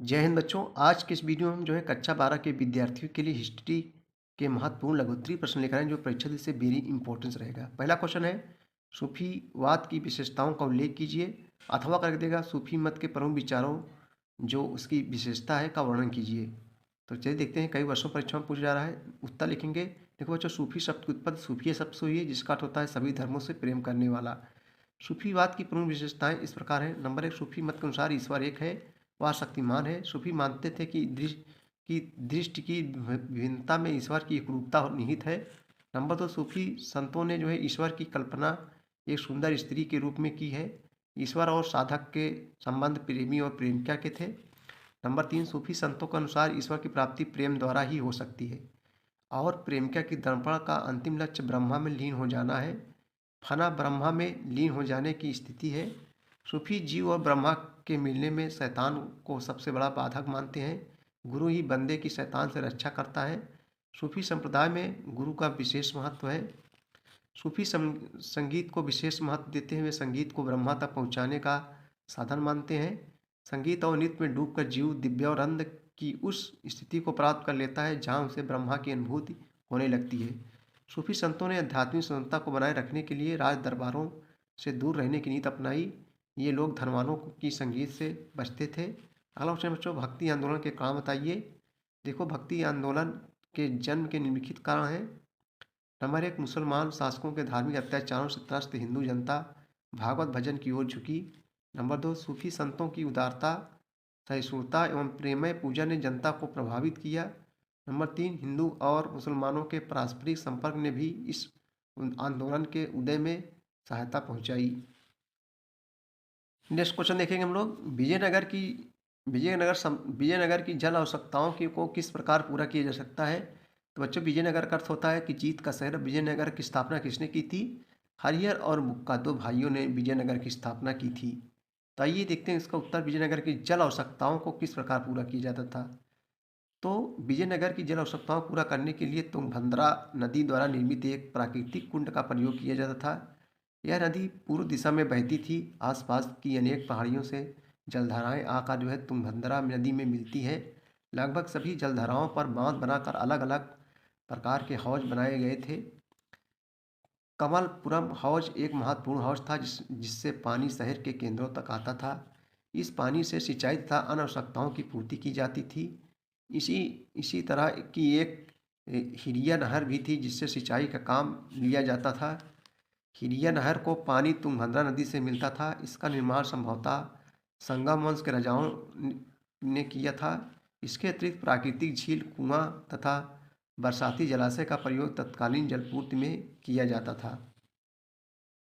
जय हिंद बच्चों। आज के इस वीडियो में हम जो है कक्षा 12 के विद्यार्थियों के लिए हिस्ट्री के महत्वपूर्ण लघुत्तरीय प्रश्न लेकर आए हैं जो परीक्षा दृष्टि से वेरी इंपॉर्टेंस रहेगा। पहला क्वेश्चन है, सूफीवाद की विशेषताओं का उल्लेख कीजिए। अथवा कर देगा सूफी मत के प्रमुख विचारों जो उसकी विशेषता है का वर्णन कीजिए। तो चलिए देखते हैं, कई वर्षों परीक्षा में पूछा जा रहा है। उत्तर लिखेंगे। देखो बच्चों, सूफी शब्द की उत्पत्ति सूफी शब्द से हुई है जिसका अर्थ होता है सभी धर्मों से प्रेम करने वाला। सूफीवाद की प्रमुख विशेषताएं इस प्रकार हैं। नंबर एक, सूफी मत के अनुसार ईश्वर एक है, वह शक्तिमान है। सूफी मानते थे कि दृष्टि की विभिन्नता में ईश्वर की एकरूपता निहित है। नंबर दो, सूफी संतों ने जो है ईश्वर की कल्पना एक सुंदर स्त्री के रूप में की है। ईश्वर और साधक के संबंध प्रेमी और प्रेमिका के थे। नंबर तीन, सूफी संतों के अनुसार ईश्वर की प्राप्ति प्रेम द्वारा ही हो सकती है और प्रेमिका की दर्पण का अंतिम लक्ष्य ब्रह्मा में लीन हो जाना है। फना ब्रह्मा में लीन हो जाने की स्थिति है। सूफी जीव और ब्रह्मा के मिलने में शैतान को सबसे बड़ा बाधक मानते हैं। गुरु ही बंदे की शैतान से रक्षा करता है। सूफी संप्रदाय में गुरु का विशेष महत्व है। सूफी संगीत को विशेष महत्व देते हुए संगीत को ब्रह्मा तक पहुंचाने का साधन मानते हैं। संगीत और नृत्य में डूबकर जीव दिव्यानंद की उस स्थिति को प्राप्त कर लेता है जहां उसे ब्रह्मा की अनुभूति होने लगती है। सूफी संतों ने आध्यात्मिक स्वतंत्रता को बनाए रखने के लिए राज दरबारों से दूर रहने की नीति अपनाई। ये लोग धर्मानों की संगीत से बचते थे। अगला क्वेश्चन बच्चों, भक्ति आंदोलन के कारण बताइए। देखो, भक्ति आंदोलन के जन्म के निम्नलिखित कारण हैं। नंबर एक, मुसलमान शासकों के धार्मिक अत्याचारों से त्रस्त हिंदू जनता भागवत भजन की ओर झुकी। नंबर दो, सूफी संतों की उदारता, सहिष्णुता एवं प्रेमय पूजा ने जनता को प्रभावित किया। नंबर तीन, हिंदू और मुसलमानों के पारस्परिक संपर्क ने भी इस आंदोलन के उदय में सहायता पहुंचाई। नेक्स्ट क्वेश्चन देखेंगे हम लोग, विजयनगर की जल आवश्यकताओं को किस प्रकार पूरा किया जा सकता है। तो बच्चों, विजयनगर का अर्थ होता है कि जीत का शहर। विजयनगर की स्थापना किसने की थी? हरिहर और बुक्का, दो भाइयों ने विजयनगर की स्थापना की थी। तो आइए देखते हैं इसका उत्तर। विजयनगर की जल आवश्यकताओं को किस प्रकार पूरा किया जाता था। तो विजयनगर की जल आवश्यकताओं को पूरा करने के लिए तुंगभद्रा नदी द्वारा निर्मित एक प्राकृतिक कुंड का प्रयोग किया जाता था। यह नदी पूर्व दिशा में बहती थी। आसपास की अनेक पहाड़ियों से जलधाराएं आकर जो है तुंगभद्रा नदी में मिलती है। लगभग सभी जलधाराओं पर बांध बनाकर अलग अलग प्रकार के हौज बनाए गए थे। कमलपुरम हौज एक महत्वपूर्ण हौज था जिससे पानी शहर के केंद्रों तक आता था। इस पानी से सिंचाई तथा अन्य आवश्यकताओं की पूर्ति की जाती थी। इसी इसी तरह की एक हिरिया नहर भी थी जिससे सिंचाई का काम लिया जाता था। हिरिया नहर को पानी तुंगभद्रा नदी से मिलता था। इसका निर्माण संभवतः संगम वंश के राजाओं ने किया था। इसके अतिरिक्त प्राकृतिक झील, कुआं तथा बरसाती जलाशय का प्रयोग तत्कालीन जलपूर्ति में किया जाता था।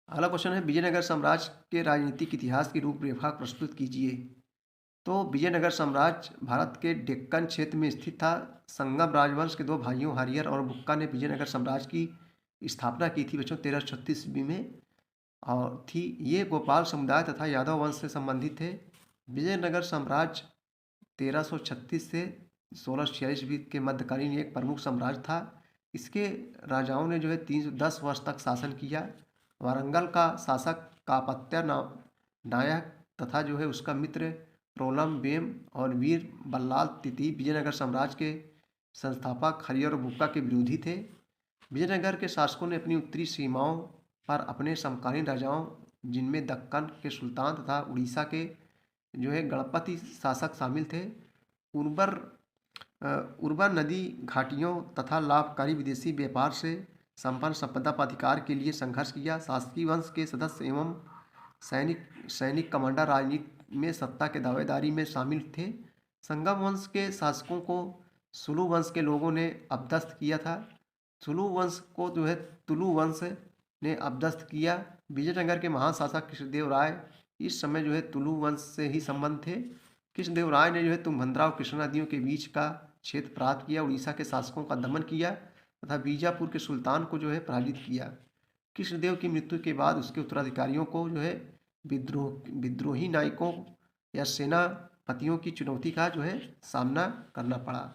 अगला क्वेश्चन है, विजयनगर साम्राज्य के राजनीतिक इतिहास की रूपरेखा प्रस्तुत कीजिए। तो विजयनगर साम्राज्य भारत के डेक्कन क्षेत्र में स्थित था। संगम राजवंश के दो भाइयों हरिहर और बुक्का ने विजयनगर साम्राज्य की स्थापना की थी बच्चों 1336 ईस्वी में और थी। ये गोपाल समुदाय तथा यादव वंश से संबंधित थे। विजयनगर साम्राज्य 1336 से 1646 ईस्वी के मध्यकालीन एक प्रमुख साम्राज्य था। इसके राजाओं ने जो है 310 वर्ष तक शासन किया। वारंगल का शासक कापत्य नायक तथा जो है उसका मित्र प्रोलम बेम और वीर बल्लाल तिती विजयनगर साम्राज्य के संस्थापक हरिहर और बुक्का के विरोधी थे। विजयनगर के शासकों ने अपनी उत्तरी सीमाओं पर अपने समकालीन राजाओं, जिनमें दक्कन के सुल्तान तथा उड़ीसा के जो है गणपति शासक शामिल थे, उर्वर उर्वर नदी घाटियों तथा लाभकारी विदेशी व्यापार से संपन्न संपदा पर अधिकार के लिए संघर्ष किया। शासकीय वंश के सदस्य एवं सैनिक कमांडर राजनीति में सत्ता के दावेदारी में शामिल थे। संगम वंश के शासकों को सुलु वंश के लोगों ने अपदस्थ किया था। सुलु वंश को जो है तुलु वंश ने अपदस्थ किया। विजयनगर के महाशासक कृष्णदेव राय इस समय जो है तुलु वंश से ही संबंध थे। कृष्णदेव राय ने जो है तुंगभद्रा और कृष्णा नदियों के बीच का क्षेत्र प्राप्त किया, उड़ीसा के शासकों का दमन किया तथा बीजापुर के सुल्तान को जो है पराजित किया। कृष्णदेव की मृत्यु के बाद उसके उत्तराधिकारियों को जो है विद्रोही नायकों या सेनापतियों की चुनौती का जो है सामना करना पड़ा।